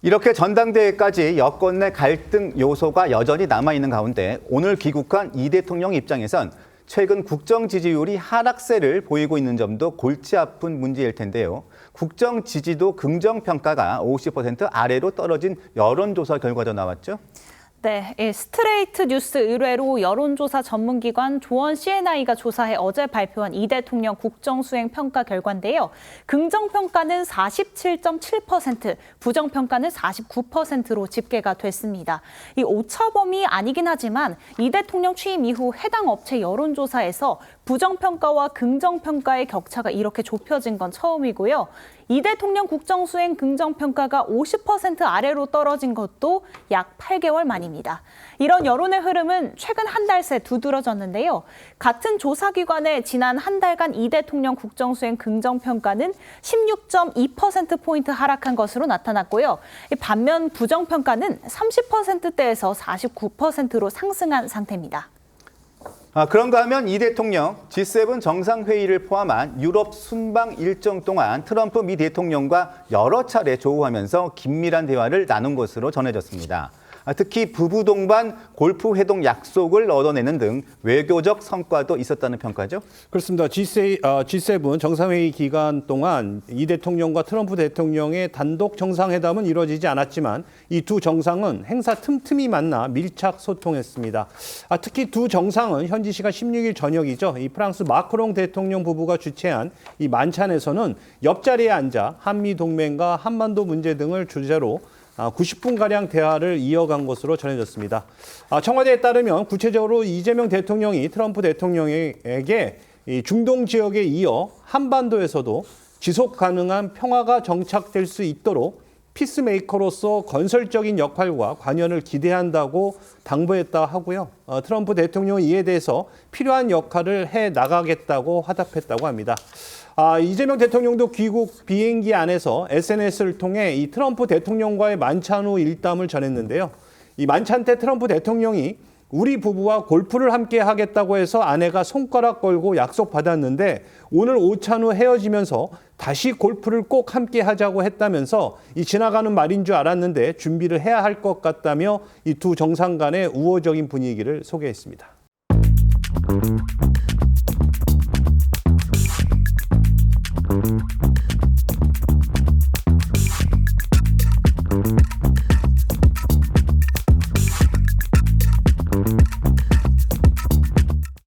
이렇게 전당대회까지 여권 내 갈등 요소가 여전히 남아있는 가운데 오늘 귀국한 이 대통령 입장에선 최근 국정 지지율이 하락세를 보이고 있는 점도 골치 아픈 문제일 텐데요. 국정 지지도 긍정 평가가 50% 아래로 떨어진 여론조사 결과도 나왔죠. 네, 스트레이트 뉴스 의뢰로 여론조사 전문기관 조원 CNI가 조사해 어제 발표한 이 대통령 국정수행 평가 결과인데요. 긍정평가는 47.7%, 부정평가는 49%로 집계가 됐습니다. 이 오차범위 아니긴 하지만 이 대통령 취임 이후 해당 업체 여론조사에서 부정평가와 긍정평가의 격차가 이렇게 좁혀진 건 처음이고요. 이 대통령 국정수행 긍정평가가 50% 아래로 떨어진 것도 약 8개월 만입니다. 이런 여론의 흐름은 최근 한 달 새 두드러졌는데요. 같은 조사기관의 지난 한 달간 이 대통령 국정수행 긍정평가는 16.2%포인트 하락한 것으로 나타났고요. 반면 부정평가는 30%대에서 49%로 상승한 상태입니다. 그런가 하면 이 대통령 G7 정상회의를 포함한 유럽 순방 일정 동안 트럼프 미 대통령과 여러 차례 조우하면서 긴밀한 대화를 나눈 것으로 전해졌습니다. 특히 부부 동반 골프 회동 약속을 얻어내는 등 외교적 성과도 있었다는 평가죠. 그렇습니다. G7 정상회의 기간 동안 이 대통령과 트럼프 대통령의 단독 정상회담은 이루어지지 않았지만 이 두 정상은 행사 틈틈이 만나 밀착 소통했습니다. 특히 두 정상은 현지 시간 16일 저녁이죠. 이 프랑스 마크롱 대통령 부부가 주최한 이 만찬에서는 옆자리에 앉아 한미 동맹과 한반도 문제 등을 주제로 90분가량 대화를 이어간 것으로 전해졌습니다. 청와대에 따르면 구체적으로 이재명 대통령이 트럼프 대통령에게 중동 지역에 이어 한반도에서도 지속 가능한 평화가 정착될 수 있도록 피스메이커로서 건설적인 역할과 관여를 기대한다고 당부했다 하고요. 트럼프 대통령은 이에 대해서 필요한 역할을 해 나가겠다고 화답했다고 합니다. 이재명 대통령도 귀국 비행기 안에서 SNS를 통해 이 트럼프 대통령과의 만찬 후 일담을 전했는데요. 이 만찬 때 트럼프 대통령이 우리 부부와 골프를 함께 하겠다고 해서 아내가 손가락 걸고 약속받았는데 오늘 오찬 후 헤어지면서 다시 골프를 꼭 함께 하자고 했다면서 이 지나가는 말인 줄 알았는데 준비를 해야 할 것 같다며 이 두 정상 간의 우호적인 분위기를 소개했습니다.